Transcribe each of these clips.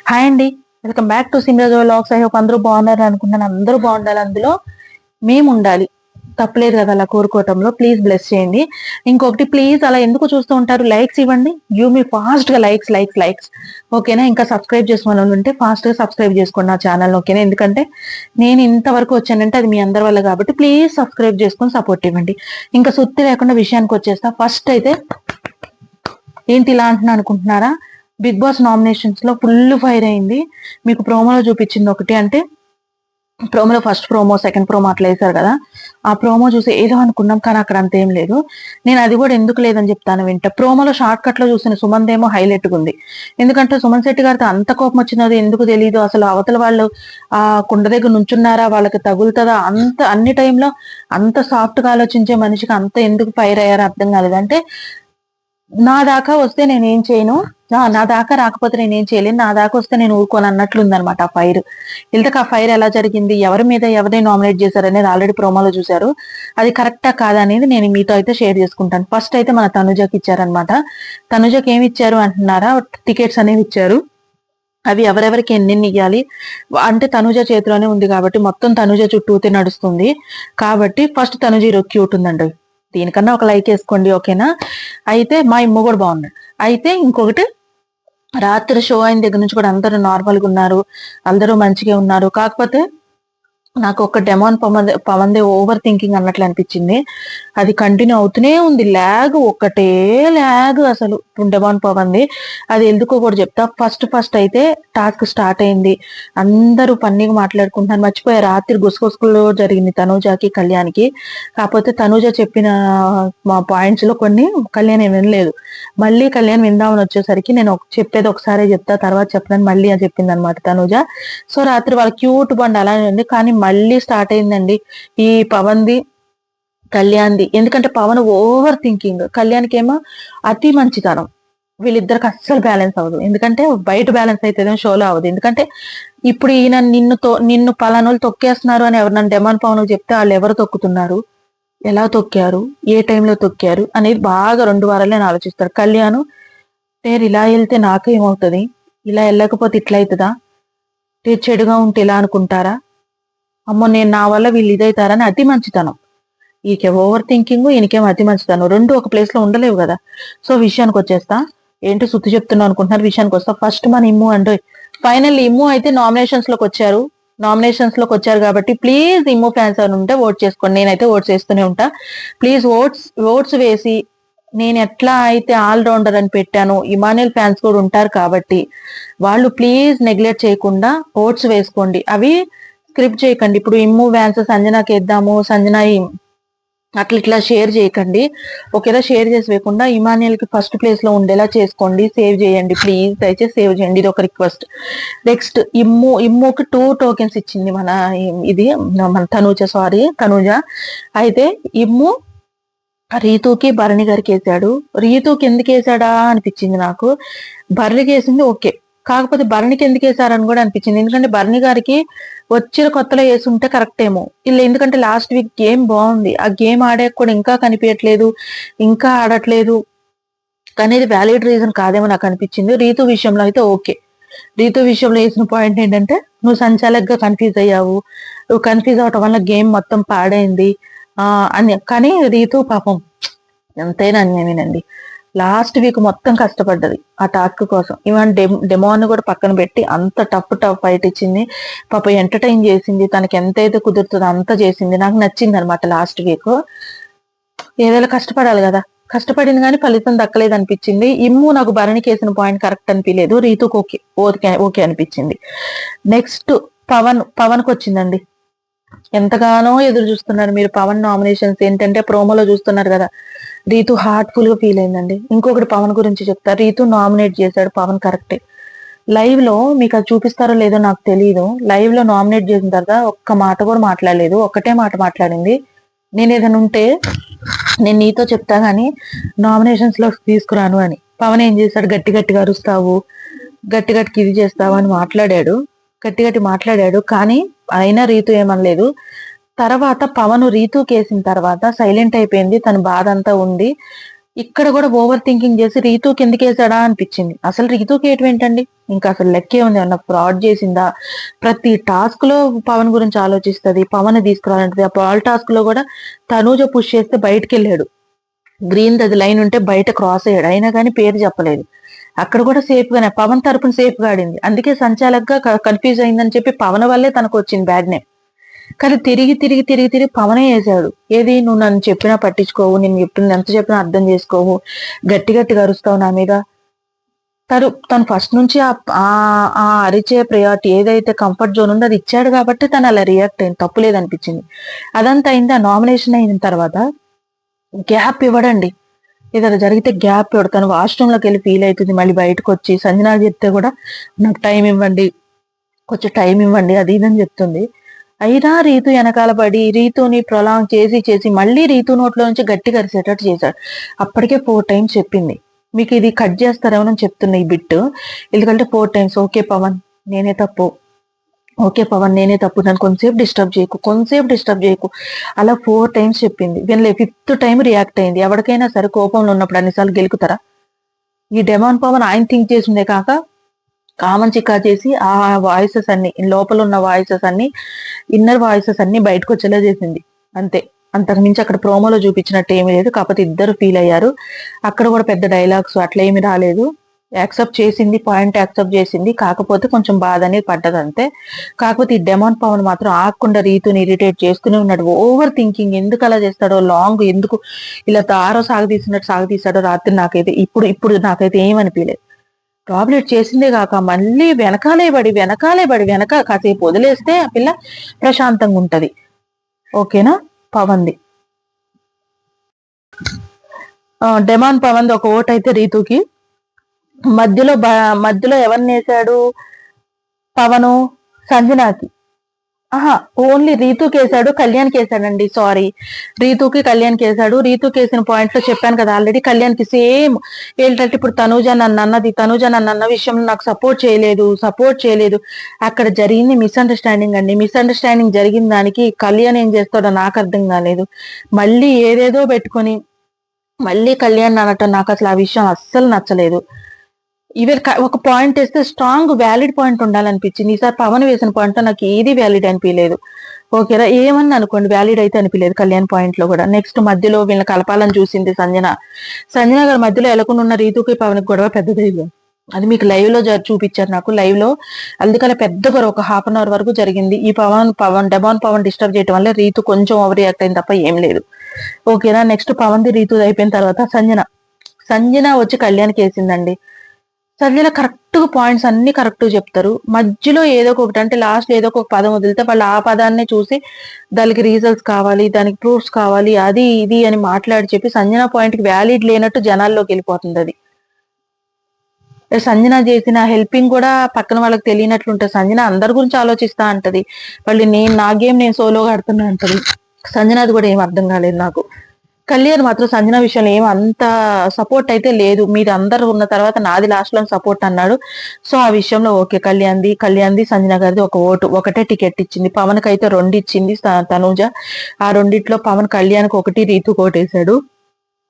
Hi అండి. Welcome back to Simraj vlogs. I hope అందరూ బాగున్నారు అనుకుంటున్నాను. అందరూ బాగుండాలి, అందులో మేము ఉండాలి. తప్పలేదు కదా అలా కోరుకోవటంలో. ప్లీజ్ బ్లెస్ చేయండి. ఇంకొకటి, ప్లీజ్ అలా ఎందుకు చూస్తూ ఉంటారు, లైక్స్ ఇవ్వండి. గివ్ మీ ఫాస్ట్ గా లైక్స్ లైక్స్ లైక్స్. ఓకేనా? ఇంకా సబ్స్క్రైబ్ చేసుకోవాలి ఉంటే ఫాస్ట్ గా సబ్స్క్రైబ్ చేసుకోండి నా ఛానల్. ఓకేనా? ఎందుకంటే నేను ఇంతవరకు వచ్చానంటే అది మీ అందరి వల్ల కాబట్టి ప్లీజ్ సబ్స్క్రైబ్ చేసుకొని సపోర్ట్ ఇవ్వండి. ఇంకా సుత్తి లేకుండా విషయానికి వచ్చేస్తా. ఫస్ట్ అయితే ఏంటి ఇలా అంటున్నా అనుకుంటున్నారా? బిగ్ బాస్ నామినేషన్స్ లో ఫుల్ ఫైర్ అయింది. మీకు ప్రోమోలో చూపించింది ఒకటి, అంటే ప్రోమోలో ఫస్ట్ ప్రోమో సెకండ్ ప్రోమో అట్లా వేశారు కదా, ఆ ప్రోమో చూసి ఏదో అనుకున్నాం, కానీ అక్కడ అంత ఏం లేదు. నేను అది కూడా ఎందుకు లేదని చెప్తాను వింట. ప్రోమోలో షార్ట్ కట్ లో చూసిన సుమన్ ఏమో హైలైట్ గా ఉంది. ఎందుకంటే సుమన్ శెట్టి గారితో అంత కోపం వచ్చినది ఎందుకు తెలియదు. అసలు అవతల వాళ్ళు ఆ కుండ దగ్గర నుంచున్నారా, వాళ్ళకి తగులుతుందా, అంత అన్ని టైంలో అంత సాఫ్ట్ గా ఆలోచించే మనిషికి అంత ఎందుకు ఫైర్ అయ్యారో అర్థం కాలేదు. అంటే నా దాకా వస్తే నేనేం చేయను, నా దాకా రాకపోతే నేనేం చేయలేను, నా దాకా వస్తే నేను ఊరుకోను అన్నట్లుంది అనమాట ఆ ఫైర్. ఇంతకు ఆ ఫైర్ ఎలా జరిగింది, ఎవరి మీద ఎవరిని నామినేట్ చేశారు అనేది ఆల్రెడీ ప్రోమోలో చూశారు. అది కరెక్టా కాదా అనేది నేను మీతో అయితే షేర్ చేసుకుంటాను. ఫస్ట్ అయితే మన తనుజకి ఇచ్చారనమాట. తనుజకి ఏమి ఇచ్చారు అంటున్నారా? టికెట్స్ అనేవి ఇచ్చారు. అవి ఎవరెవరికి ఎన్ని ఇవ్వాలి అంటే తనుజ చేతిలోనే ఉంది కాబట్టి మొత్తం తనుజ చుట్టూతే నడుస్తుంది కాబట్టి ఫస్ట్ తనుజ ఈరోజు క్యూట్ ఉందండి. దీనికన్నా ఒక లైక్ వేసుకోండి. ఓకేనా? అయితే మా ఇమ్మ కూడా బాగున్నాడు. అయితే ఇంకొకటి, రాత్రి షో అయిన దగ్గర నుంచి కూడా అందరూ నార్మల్గా ఉన్నారు, అందరూ మంచిగా ఉన్నారు. కాకపోతే నాకు ఒక డెమాన్ పవన్దే ఓవర్ థింకింగ్ అన్నట్లు అనిపించింది. అది కంటిన్యూ అవుతూనే ఉంది. ల్యాగ్, ఒకటే ల్యాగ్ అసలు డెమాన్ పవన్ది. అది ఎందుకో కూడా చెప్తా. ఫస్ట్ అయితే టాస్క్ స్టార్ట్ అయింది, అందరూ ఫన్నీగా మాట్లాడుకుంటున్నారు. మర్చిపోయా రాత్రి గుసగుసలో జరిగింది తనూజకి కళ్యాణ్కి. కాకపోతే తనూజ చెప్పిన మా పాయింట్స్ లో కొన్ని కళ్యాణ్ వినలేదు. మళ్ళీ కళ్యాణ్ విందామని వచ్చేసరికి నేను చెప్పేది ఒకసారి చెప్తా, తర్వాత చెప్పనని మళ్ళీ అని చెప్పింది అనమాట తనూజ. సో రాత్రి వాళ్ళ క్యూట్ బండ్ అలానే ఉంది, కానీ మళ్ళీ స్టార్ట్ అయిందండి ఈ పవన్ది కళ్యాణ్ది. ఎందుకంటే పవన్ ఓవర్ థింకింగ్, కళ్యాణ్కి ఏమో అతి మంచితనం. వీళ్ళిద్దరికి అస్సలు బ్యాలెన్స్ అవ్వదు. ఎందుకంటే బయట బ్యాలెన్స్ అయితే షోలో అవ్వదు. ఎందుకంటే ఇప్పుడు ఈయన నిన్ను పలానోళ్ళు తొక్కేస్తున్నారు అని ఎవరు డెమాన్ పవన్ చెప్తే వాళ్ళు ఎవరు తొక్కుతున్నారు, ఎలా తొక్కారు, ఏ టైంలో తొక్కారు అనేది బాగా 2 వారాలే ఆలోచిస్తారు. కళ్యాణ్ నేను ఇలా వెళ్తే నాకేమవుతుంది, ఇలా వెళ్ళకపోతే ఇట్లా అవుతుందా, చెడుగా ఉంటే ఇలా అనుకుంటారా, అమ్మో నేను నా వల్ల వీళ్ళు ఇదవుతారని అతి మంచితనం. ఈకే ఓవర్ థింకింగ్, ఈయనకేమో అతి మంచితనం. రెండు ఒక ప్లేస్ లో ఉండలేవు కదా. సో విషయానికి వచ్చేస్తా. ఏంటి సుత్తి చెప్తున్నా అనుకుంటున్నారు, విషయానికి వస్తా. ఫస్ట్ మన ఇమ్ము అంటే ఫైనల్ ఇమ్ము అయితే నామినేషన్స్ లోకి వచ్చారు కాబట్టి ప్లీజ్ ఇమ్ము ఫ్యాన్స్ అని ఉంటే ఓట్ చేసుకోండి. నేనైతే ఓట్స్ వేస్తూనే ఉంటా. ప్లీజ్ ఓట్స్ వేసి, నేను ఎట్లా అయితే ఆల్ రౌండర్ అని పెట్టాను, ఇమానియల్ ఫ్యాన్స్ కూడా ఉంటారు కాబట్టి వాళ్ళు ప్లీజ్ నెగ్లెక్ట్ చేయకుండా ఓట్స్ వేసుకోండి. అవి స్క్రిప్ట్ చేయకండి. ఇప్పుడు ఇమ్ము ఫ్యాన్స్ సంజనాకి వేద్దాము, సంజన అట్లా ఇట్లా షేర్ చేయకండి. ఒకేలా షేర్ చేసి వేయకుండా ఇమానియల్ కి ఫస్ట్ ప్లేస్ లో ఉండేలా చేసుకోండి. సేవ్ చేయండి ప్లీజ్, దయచేసి సేవ్ చేయండి. ఇది ఒక రిక్వెస్ట్. నెక్స్ట్ ఇమ్ముకి 2 టోకెన్స్ ఇచ్చింది మన తనూజ. అయితే ఇమ్ము రీతుకి భరణి గారికి వేసాడు. రీతుకి ఎందుకు వేసాడా అనిపించింది నాకు. భరణికి వేసింది ఓకే, కాకపోతే భరణికి ఎందుకు వేసారని కూడా అనిపించింది. ఎందుకంటే భరణి గారికి వచ్చిన కొత్తలో వేసుంటే కరెక్ట్ ఏమో. ఇలా ఎందుకంటే లాస్ట్ వీక్ గేమ్ బాగుంది, ఆ గేమ్ ఆడాక కూడా ఇంకా కనిపించట్లేదు, ఇంకా ఆడట్లేదు అనేది వ్యాలిడ్ రీజన్ కాదేమో నాకు అనిపించింది. రీతు విషయంలో అయితే ఓకే. రీతు విషయంలో వేసిన పాయింట్ ఏంటంటే నువ్వు సంచాలకుగా కన్ఫ్యూజ్ అయ్యావు, నువ్వు కన్ఫ్యూజ్ అవటం వల్ల గేమ్ మొత్తం పాడైంది అని. కానీ రీతు పాపం ఎంతైనా అన్యాయమేనండి. లాస్ట్ వీక్ మొత్తం కష్టపడ్డది ఆ టాస్క్ కోసం. ఈవెన్ డెమోన్ కూడా పక్కన పెట్టి అంత టఫ్ ఫైట్ ఇచ్చింది. పాప ఎంటర్టైన్ చేసింది, తనకి ఎంతైతే కుదురుతుందో అంత చేసింది. నాకు నచ్చింది అనమాట లాస్ట్ వీక్. ఏదైనా కష్టపడాలి కదా, కష్టపడింది కానీ ఫలితం దక్కలేదు అనిపించింది. ఇమ్ము నాకు భరణికి వేసిన పాయింట్ కరెక్ట్ అనిపించలేదు, రీతుకు ఓకే అనిపించింది. నెక్స్ట్ పవన్కి వచ్చిందండి. ఎంతగానో ఎదురు చూస్తున్నారు మీరు పవన్ నామినేషన్స్. ఏంటంటే ప్రోమోలో చూస్తున్నారు కదా, రీతు హార్ట్ఫుల్ గా ఫీల్ అయిందండి. ఇంకొకటి పవన్ గురించి చెప్తా. రీతు నామినేట్ చేశాడు పవన్, కరెక్టే. లైవ్ లో మీకు అది చూపిస్తారో లేదో నాకు తెలియదు. లైవ్ లో నామినేట్ చేసిన తర్వాత ఒక్క మాట కూడా మాట్లాడలేదు, ఒక్కటే మాట మాట్లాడింది, నేను ఏదైనా ఉంటే నేను నీతో చెప్తా గానీ నామినేషన్స్ లో తీసుకురాను అని. పవన్ ఏం చేశాడు, గట్టిగా అరుస్తావు, గట్టిగా ఇది చేస్తావు అని మాట్లాడాడు, గట్టి మాట్లాడాడు. కానీ అయినా రీతు ఏమనలేదు. తర్వాత పవన్ రీతు కేసిన తర్వాత సైలెంట్ అయిపోయింది, తన బాధ అంతా ఉంది. ఇక్కడ కూడా ఓవర్ థింకింగ్ చేసి రీతూకి ఎందుకు వేసాడా అనిపించింది. అసలు రీతూకి ఏంటండి, ఇంకా అసలు లెక్కే ఉంది, ఏమన్నా ఫ్రాడ్ చేసిందా? ప్రతి టాస్క్ లో పవన్ గురించి ఆలోచిస్తుంది, పవన్ తీసుకురాలంటది. ఆ పాల్ టాస్క్ లో కూడా తనూజ పుష్ చేస్తే బయటకు వెళ్ళాడు, గ్రీన్ అది లైన్ ఉంటే బయట క్రాస్ అయ్యాడు, అయినా కానీ పేరు చెప్పలేదు. అక్కడ కూడా సేఫ్ గానే పవన్ తరపున సేఫ్ గా ఆడింది. అందుకే సంచాలకుగా కన్ఫ్యూజ్ అయిందని చెప్పి పవన్ వల్లే తనకు వచ్చింది బ్యాడ్ నేమ్. కానీ తిరిగి తిరిగి తిరిగి తిరిగి పవనే వేసాడు. ఏది, నువ్వు నన్ను చెప్పినా పట్టించుకోవు, నేను చెప్పింది ఎంత చెప్పినా అర్థం చేసుకోవు, గట్టి గట్టిగా అరుస్తావు నా మీద. తను ఫస్ట్ నుంచి ఆ అరిచే ప్రయారిటీ ఏదైతే కంఫర్ట్ జోన్ ఉందో అది ఇచ్చాడు కాబట్టి తను అలా రియాక్ట్ అయింది, తప్పు లేదనిపించింది. అదంతా అయింది. ఆ నామినేషన్ అయిన తర్వాత గ్యాప్ ఇవ్వడండి, ఏదైనా జరిగితే గ్యాప్ ఇవ్వడు. తను వాష్రూమ్ లోకి వెళ్ళి ఫీల్ అవుతుంది, మళ్ళీ బయటకు వచ్చి సంజనా చెప్తే కూడా నాకు టైం ఇవ్వండి, కొంచెం టైం ఇవ్వండి, అది ఇదని చెప్తుంది. అయినా రీతు వెనకాల పడి రీతుని ప్రొలాంగ్ చేసి చేసి మళ్ళీ రీతు నోట్లో నుంచి గట్టిగా అరిసేటట్టు చేశాడు. అప్పటికే 4 times చెప్పింది. మీకు ఇది కట్ చేస్తారేమోనని చెప్తున్నా ఈ బిట్, ఎందుకంటే 4 times ఓకే పవన్ నేనే తప్పు, ఓకే పవన్ నేనే తప్పు, నన్ను కొంతసేపు డిస్టర్బ్ చేయకు అలా 4 times చెప్పింది. వీళ్ళ 5th time రియాక్ట్ అయింది. ఎవరికైనా సరే కోపంలో ఉన్నప్పుడు అన్నిసార్లు గెలుకుతారా? ఈ డెమాన్ పవన్ ఆయన థింక్ చేసిందే కాక కామన్ చిక్కా చేసి ఆ వాయిసెస్ అన్ని, లోపల ఉన్న వాయిసెస్ అన్ని, ఇన్నర్ వాయిసెస్ అన్ని బయటకు వచ్చేలా చేసింది అంతే. అంతకు మించి అక్కడ ప్రోమోలో చూపించినట్టు ఏమీ లేదు. కాకపోతే ఇద్దరు ఫీల్ అయ్యారు. అక్కడ కూడా పెద్ద డైలాగ్స్ అట్లా ఏమి రాలేదు. యాక్సెప్ట్ చేసింది, పాయింట్ యాక్సెప్ట్ చేసింది, కాకపోతే కొంచెం బాధ అనేది పడ్డది అంతే. కాకపోతే ఈ డెమాన్ పవన్ మాత్రం ఆగకుండా రీతుని ఇరిటేట్ చేస్తూనే ఉన్నాడు. ఓవర్ థింకింగ్, ఎందుకు అలా చేస్తాడో, లాంగ్ ఎందుకు ఇలా తారో సాగతీసాడో రాత్రి నాకైతే ఇప్పుడు నాకైతే ఏమనిపించలేదు. టాబ్లెట్ చేసిందే కాక మళ్ళీ వెనక కాసేపు వదిలేస్తే ఆ పిల్ల ప్రశాంతంగా ఉంటది. ఓకేనా? పవన్ది డెమాన్ పవన్ది ఒక ఓట్ అయితే రీతుకి. మధ్యలో ఎవరిని వేశాడు పవను? సంజనాకి. ఓన్లీ రీతుకి వేసాడు, కళ్యాణ్కి వేసాడండి. సారీ, రీతుకి కళ్యాణ్కి వేసాడు. రీతుకి వేసిన పాయింట్ లో చెప్పాను కదా ఆల్రెడీ, కళ్యాణ్కి సేమ్ ఏంటంటే ఇప్పుడు తనూజ నన్ను అన్న విషయంలో నాకు సపోర్ట్ చేయలేదు. అక్కడ జరిగింది మిస్అండర్స్టాండింగ్ అండి. మిస్అండర్స్టాండింగ్ జరిగిన దానికి కళ్యాణ్ ఏం చేస్తాడో నాకు అర్థం కాలేదు. మళ్ళీ ఏదేదో పెట్టుకొని మళ్ళీ కళ్యాణ్ అనటం నాకు అసలు ఆ విషయం అస్సలు నచ్చలేదు. ఒక పాయింట్ వేస్తే స్ట్రాంగ్ వ్యాలిడ్ పాయింట్ ఉండాలనిపించింది. ఈసారి పవన్ వేసిన పాయింట్ నాకు ఏది వ్యాలిడ్ అనిపించలేదు. ఓకేనా, ఏమన్నా అనుకోండి, వ్యాలిడ్ అయితే అనిపించలేదు కళ్యాణ్ పాయింట్ లో కూడా. నెక్స్ట్ మధ్యలో వీళ్ళని కలపాలని చూసింది సంజన గారు. మధ్యలో ఎలకుండా ఉన్న రీతుకి పవన్ గొడవ పెద్దది, అది మీకు లైవ్ లో చూపించారు నాకు లైవ్ లో. అందుకని పెద్ద గొడవ ఒక 1/2 hour వరకు జరిగింది. ఈ డెమాన్ పవన్ డిస్టర్బ్ చేయడం వల్ల రీతు కొంచెం ఓవర్ రియాక్ట్ అయింది తప్ప ఏం లేదు. ఓకేనా, నెక్స్ట్ పవన్ది రీతు అయిపోయిన తర్వాత సంజన వచ్చి కళ్యాణ్కి వేసిందండి. సంజన కరెక్ట్ పాయింట్స్ అన్ని కరెక్ట్ చెప్తారు. మధ్యలో ఏదో ఒకటి అంటే లాస్ట్ ఏదో ఒక పదం వదిలితే వాళ్ళు ఆ పదాన్ని చూసి దానికి రీజల్ట్స్ కావాలి, దానికి ప్రూఫ్స్ కావాలి, అది ఇది అని మాట్లాడి చెప్పి సంజన పాయింట్ కి వ్యాలిడ్ లేనట్టు జనాల్లోకి వెళ్ళిపోతుంది. అది సంజన చేసిన హెల్పింగ్ కూడా పక్కన వాళ్ళకి తెలియనట్లుంటది. సంజన అందరి గురించి ఆలోచిస్తా అంటది, వాళ్ళు నా గేమ్ నేను సోలోగా ఆడుతున్నా అంటది. సంజనాది కూడా ఏం అర్థం కాలేదు నాకు. కళ్యాణ్ మాత్రం సంజన విషయంలో ఏం అంత సపోర్ట్ అయితే లేదు, మీరు అందరు ఉన్న తర్వాత నాది లాస్ట్ లో సపోర్ట్ అన్నాడు. సో ఆ విషయంలో ఓకే, కళ్యాణ్ది సంజన గారిది ఒక ఓటు, ఒకటే టికెట్ ఇచ్చింది. పవన్ కి అయితే 2 ఇచ్చింది తనూజ. ఆ రెండిట్లో పవన్ కళ్యాణ్కి 1, రీతు కోటేశాడు.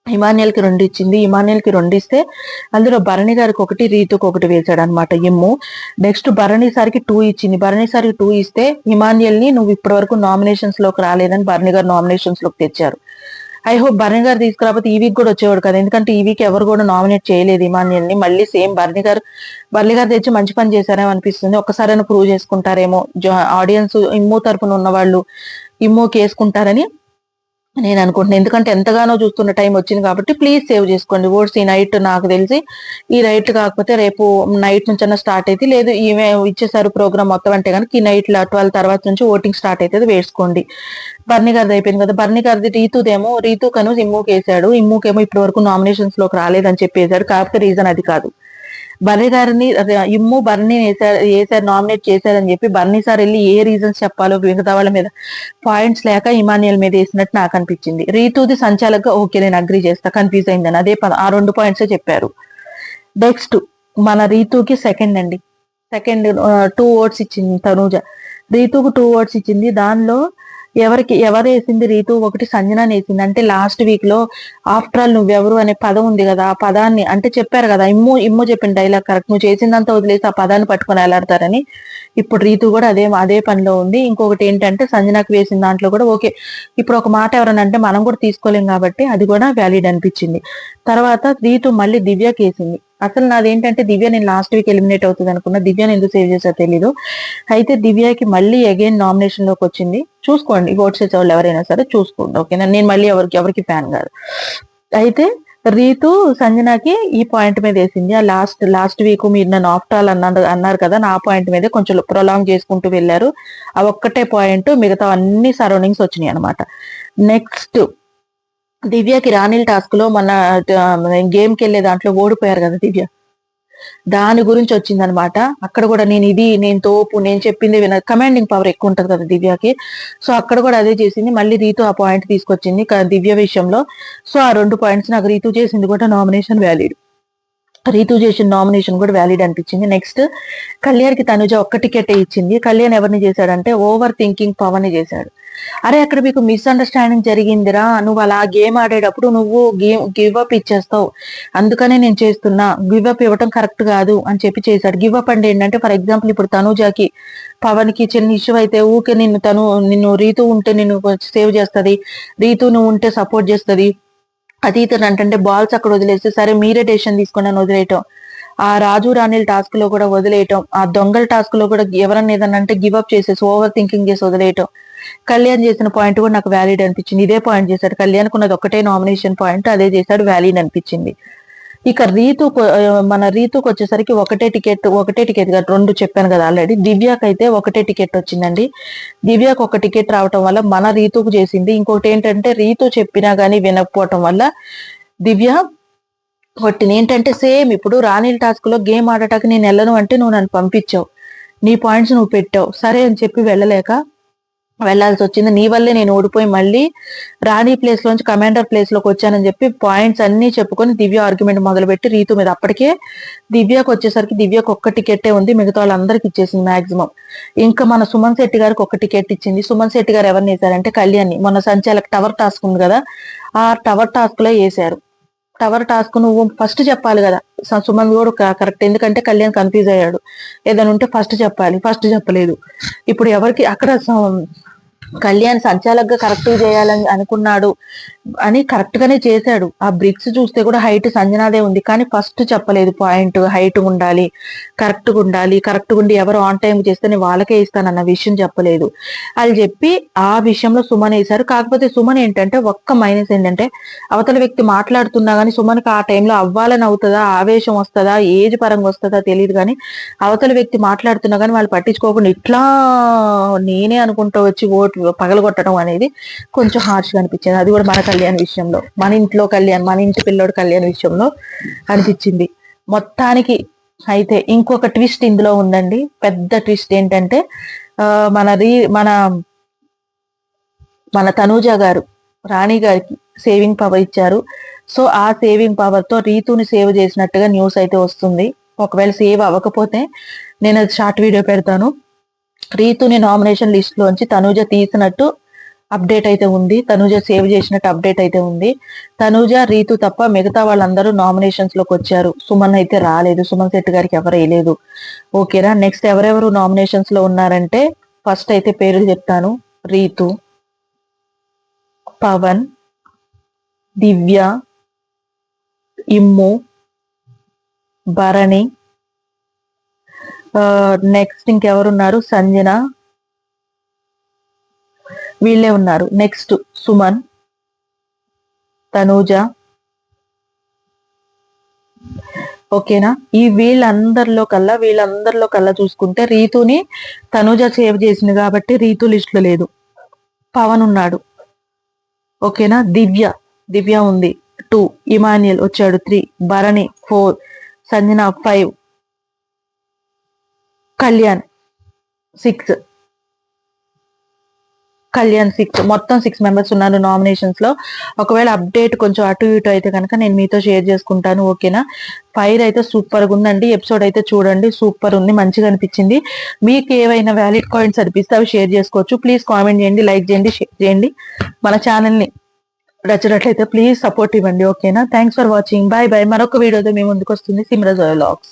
ఇమాన్యుయల్ కి 2 ఇచ్చింది. ఇమాన్యుయల్ కి 2 ఇస్తే అందులో భరణి గారికి 1, రీతుకి 1 వేశాడు అనమాట ఇమ్ము. నెక్స్ట్ భరణి సారికి 2 ఇచ్చింది. భరణి సారికి 2 ఇస్తే ఇమాన్యుయల్ ని నువ్వు ఇప్పటి వరకు నామినేషన్స్ లోకి రాలేదని భరణి గారు నామినేషన్స్ లోకి తెచ్చారు. ఐ హోప్ భరణి గారు తీసుకురాకపోతే ఈ వీక్ కూడా వచ్చేవాడు కదా, ఎందుకంటే ఈ వీక్ ఎవరు కూడా నామినేట్ చేయలేదు ఇమాన్యుయల్ ని. మళ్ళీ సేమ్ భరణి గారు తెచ్చి మంచి పని చేశారేమో అనిపిస్తుంది. ఒక్కసారైనా ప్రూవ్ చేసుకుంటారేమో ఆడియన్స్, ఇమ్ము తరపున ఉన్న వాళ్ళు ఇమ్ముకి వేసుకుంటారని నేను అనుకుంటున్నాను. ఎందుకంటే ఎంతగానో చూస్తున్న టైం వచ్చింది కాబట్టి ప్లీజ్ సేవ్ చేసుకోండి ఓట్స్. ఈ నైట్ నాకు తెలిసి ఈ నైట్ కాకపోతే రేపు నైట్ నుంచి స్టార్ట్ అయితే, లేదు ఈమె ఇచ్చేసారు ప్రోగ్రామ్ మొత్తం అంటే కనుక ఈ నైట్ 12 తర్వాత నుంచి ఓటింగ్ స్టార్ట్ అవుతుంది, వేసుకోండి. బర్నీ గారిది అయిపోయింది కదా. బర్నీ గారిది రీతు కను ఇమ్ముకి వేసాడు. ఇమ్ముకేమో ఇప్పటి వరకు నామినేషన్స్ లోకి రాలేదని చెప్పేశాడు. కాకపోతే రీజన్ అది కాదు. బర్నీ గారిని ఇమ్ము బర్నీ వేసారు నామినేట్ చేశారని చెప్పి బర్నీ సార్ వెళ్ళి ఏ రీజన్స్ చెప్పాలో మిగతా వాళ్ళ మీద పాయింట్స్ లేక ఇమాన్యుయల్ మీద వేసినట్టు నాకు అనిపించింది. రీతుది సంచాలకుగా ఓకే నేను అగ్రీ చేస్తా, కన్ఫ్యూజ్ అయిందని అదే ఆ 2 పాయింట్స్ చెప్పారు. నెక్స్ట్ మన రీతుకి సెకండ్ 2 ఓట్స్ ఇచ్చింది తనూజ. రీతుకు 2 ఓట్స్ ఇచ్చింది. దానిలో ఎవరు వేసింది రీతు, ఒకటి సంజన వేసింది. అంటే లాస్ట్ వీక్ లో ఆఫ్టర్ ఆల్ నువ్వెవరు అనే పదం ఉంది కదా, ఆ పదాన్ని అంటే చెప్పారు కదా, ఇమ్ము చెప్పిన డైలాగ్ కరెక్ట్, నువ్వు చేసిందంతా వదిలేసి ఆ పదాన్ని పట్టుకొని ఎలాడతారని. ఇప్పుడు రీతు కూడా అదే పనిలో ఉంది. ఇంకొకటి ఏంటంటే సంజనాకి వేసిన దాంట్లో కూడా ఓకే. ఇప్పుడు ఒక మాట ఎవరన్నా అంటే మనం కూడా తీసుకోలేం కాబట్టి అది కూడా వ్యాలిడ్ అనిపించింది. తర్వాత రీతు మళ్ళీ దివ్యకి వేసింది. అసలు నాదేంటంటే దివ్య నేను లాస్ట్ వీక్ ఎలిమినేట్ అవుతుంది అనుకున్నా, దివ్యని ఎందుకు సేవ్ చేసా తెలీదు. అయితే దివ్యకి మళ్ళీ అగైన్ నామినేషన్ లోకి వచ్చింది. చూసుకోండి, ఓట్స్ చేసే వాళ్ళు ఎవరైనా సరే చూసుకోండి, ఓకేనా. నేను మళ్ళీ ఎవరికి ఫ్యాన్ కాదు. అయితే రీతు సంజనాకి ఈ పాయింట్ మీద వేసింది. ఆ లాస్ట్ వీక్ మీరు నన్ను ఆఫ్టర్ ఆల్ అన్నారు కదా, నా పాయింట్ మీదే కొంచెం ప్రొలాంగ్ చేసుకుంటూ వెళ్ళారు. ఆ ఒక్కటే పాయింట్, మిగతా అన్ని సరౌండింగ్స్ వచ్చినాయి అనమాట. నెక్స్ట్ దివ్యకి రాణిల్ టాస్క్ లో మన గేమ్కి వెళ్ళే దాంట్లో ఓడిపోయారు కదా దివ్య, దాని గురించి వచ్చిందనమాట. అక్కడ కూడా నేను తోపు, నేను చెప్పింది కమాండింగ్ పవర్ ఎక్కువ ఉంటది కదా దివ్యకి. సో అక్కడ కూడా అదే చేసింది. మళ్ళీ రీతు ఆ పాయింట్ తీసుకొచ్చింది దివ్య విషయంలో. సో ఆ 2 పాయింట్స్ నాకు రీతు చేసింది కూడా నామినేషన్ వ్యాలిడ్. రీతు చేసిన నామినేషన్ కూడా వ్యాలిడ్ అనిపించింది. నెక్స్ట్ కళ్యాణ్ కి తనుజ ఒక్క టికెట్ ఇచ్చింది. కళ్యాణ్ ఎవరిని చేశాడంటే ఓవర్ థింకింగ్ పవన్ ని చేశాడు. అరే అక్కడ మీకు మిస్అండర్స్టాండింగ్ జరిగిందిరా, నువ్వు అలా గేమ్ ఆడేటప్పుడు నువ్వు గివ్ అప్ ఇచ్చేస్తావు, అందుకనే నేను చేస్తున్నా, గివ్ అప్ ఇవ్వటం కరెక్ట్ కాదు అని చెప్పి చేశాడు. గివ్ అప్ అంటే ఏంటంటే ఫర్ ఎగ్జాంపుల్ ఇప్పుడు తనుజాకి పవన్ కి చిన్న ఇష్యూ అయితే ఊకే నిన్ను రీతు ఉంటే నిన్ను సేవ్ చేస్తుంది, రీతు నువ్వు ఉంటే సపోర్ట్ చేస్తుంది, అది ఇతను అంటే బాల్స్ అక్కడ వదిలేస్తే సరే మీరే డెసిషన్ తీసుకోండి అని వదిలేయటం. ఆ రాజు రాణిల్ టాస్క్ లో కూడా వదిలేయటం. ఆ దొంగల టాస్క్ లో కూడా ఎవరన్నా ఏదన్నా అంటే గివ్అప్ చేసేసి ఓవర్ థింకింగ్ చేసి వదిలేయటం. కళ్యాణ్ చేసిన పాయింట్ కూడా నాకు వ్యాలిడ్ అనిపించింది. ఇదే పాయింట్ చేశాడు కళ్యాణ్, ఉన్నది ఒకటే నామినేషన్ పాయింట్, అదే చేశాడు, వ్యాలిడ్ అనిపించింది. ఇక మన రీతుకు వచ్చేసరికి ఒకటే టికెట్ కాదు, 2 చెప్పాను కదా ఆల్రెడీ. దివ్యాకి అయితే ఒకటే టికెట్ వచ్చిందండి. దివ్యాకు ఒక టికెట్ రావటం వల్ల మన రీతుకు చేసింది. ఇంకోటి ఏంటంటే రీతు చెప్పినా గానీ వినకపోవటం వల్ల దివ్య కొట్టింది. ఏంటంటే సేమ్ ఇప్పుడు రాణిల్ టాస్క్ లో గేమ్ ఆడటానికి నేను వెళ్ళను అంటే నువ్వు నన్ను పంపించావు, నీ పాయింట్స్ నువ్వు పెట్టావు, సరే అని చెప్పి వెళ్ళలేక వెళ్లాల్సి వచ్చింది. నీ వల్లే నేను ఓడిపోయి మళ్ళీ రాణి ప్లేస్ లోంచి కమాండర్ ప్లేస్ లోకి వచ్చానని చెప్పి పాయింట్స్ అన్ని చెప్పుకొని దివ్య ఆర్గ్యుమెంట్ మొదలుపెట్టి రీతు మీద. అప్పటికే దివ్యకు వచ్చేసరికి దివ్యకు ఒక్క టికెటే ఉంది, మిగతా వాళ్ళందరికి ఇచ్చేసింది మాక్సిమం. ఇంకా మన సుమన్ శెట్టి గారికి ఒక టికెట్ ఇచ్చింది. సుమన్ శెట్టి గారు ఎవరిని వేశారంటే కళ్యాణ్. మొన్న సంచాలక్ టవర్ టాస్క్ ఉంది కదా, ఆ టవర్ టాస్క్ లో వేశారు. టవర్ టాస్క్ నువ్వు ఫస్ట్ చెప్పాలి కదా, సుమన్ కూడా కరెక్ట్, ఎందుకంటే కళ్యాణ్ కన్ఫ్యూజ్ అయ్యాడు. ఏదైనా ఉంటే ఫస్ట్ చెప్పాలి, ఫస్ట్ చెప్పలేదు. ఇప్పుడు ఎవరికి అక్కడ కళ్యాణ్ సంచాలకుగా కరెక్ట్ చేయాలని అనుకున్నాడు అని కరెక్ట్ గానే చేశాడు. ఆ బ్రిక్స్ చూస్తే కూడా హైట్ సంజనాదే ఉంది, కానీ ఫస్ట్ చెప్పలేదు పాయింట్. హైట్ ఉండాలి, కరెక్ట్ గా ఉండాలి, కరెక్ట్ ఉండి ఎవరు ఆన్ టైం చేస్తే వాళ్ళకే ఇస్తానన్న విషయం చెప్పలేదు. అది చెప్పి ఆ విషయంలో సుమన్ వేశారు. కాకపోతే సుమన్ ఏంటంటే ఒక్క మైనస్ ఏంటంటే అవతల వ్యక్తి మాట్లాడుతున్నా గానీ సుమన్కి ఆ టైంలో అవ్వాలని అవుతుందా, ఆవేశం వస్తుందా, ఏజ్ పరంగా వస్తుందా తెలియదు, కానీ అవతల వ్యక్తి మాట్లాడుతున్నా కానీ వాళ్ళు పట్టించుకోకుండా ఇట్లా నేనే అనుకుంటూ వచ్చి ఓటు పగలగొట్టడం అనేది కొంచెం హార్ష్ గా అనిపించింది. అది కూడా మన కళ్యాణ్ విషయంలో, మన ఇంట్లో కళ్యాణ్, మన ఇంటి పిల్లోడు కళ్యాణ్ విషయంలో అనిపించింది మొత్తానికి. అయితే ఇంకొక ట్విస్ట్ ఇందులో ఉందండి, పెద్ద ట్విస్ట్ ఏంటంటే మన మన మన తనూజ గారు రాణి గారికి సేవింగ్ పవర్ ఇచ్చారు. సో ఆ సేవింగ్ పవర్ తో రీతుని సేవ్ చేసినట్టుగా న్యూస్ అయితే వస్తుంది. ఒకవేళ సేవ్ అవ్వకపోతే నేను అది షార్ట్ వీడియో పెడతాను. రీతుని నామినేషన్ లిస్ట్ లోంచి తనూజ తీసినట్టు అప్డేట్ అయితే ఉంది, తనూజ సేవ్ చేసినట్టు అప్డేట్ అయితే ఉంది. తనూజ రీతు తప్ప మిగతా వాళ్ళందరూ నామినేషన్స్ లోకి వచ్చారు. సుమన్ అయితే రాలేదు, సుమన్ శెట్టి గారికి ఎవరు వేయలేదు, ఓకేనా. నెక్స్ట్ ఎవరెవరు నామినేషన్స్ లో ఉన్నారంటే ఫస్ట్ అయితే పేర్లు చెప్తాను. రీతు, పవన్, దివ్య, ఇమ్ము, భరణి, నెక్స్ట్ ఇంకెవరున్నారు, సంజన, వీళ్ళే ఉన్నారు. నెక్స్ట్ సుమన్, తనూజ, ఓకేనా. ఈ వీళ్ళందరిలో కల్లా చూసుకుంటే రీతుని తనూజ సేవ్ చేసింది కాబట్టి రీతు లిస్ట్ లో లేదు. పవన్ ఉన్నాడు, ఓకేనా. దివ్య ఉంది 2, ఇమాన్యుయల్ వచ్చాడు 3, భరణి 4, సంజన 5, కళ్యాణ్ 6. కళ్యాణ్ 6 మొత్తం 6 మెంబర్స్ ఉన్నారు నామినేషన్స్ లో. ఒకవేళ అప్డేట్ కొంచెం అటు ఇటు అయితే కనుక నేను మీతో షేర్ చేసుకుంటాను, ఓకేనా. ఫైర్ అయితే సూపర్ గా ఉందండి. ఎపిసోడ్ అయితే చూడండి, సూపర్ ఉంది, మంచిగా అనిపించింది. మీకు ఏవైనా వ్యాలిడ్ పాయింట్స్ అనిపిస్తే అవి షేర్ చేసుకోవచ్చు. ప్లీజ్ కామెంట్ చేయండి, లైక్ చేయండి, షేర్ చేయండి. మన ఛానల్ ని నచ్చినట్లయితే ప్లీజ్ సపోర్ట్ ఇవ్వండి, ఓకేనా. Thanks for watching, bye bye. మరొక వీడియోతో మీ ముందుకు వస్తుంది సిమ్రన్ జోయ్ వ్లాగ్స్.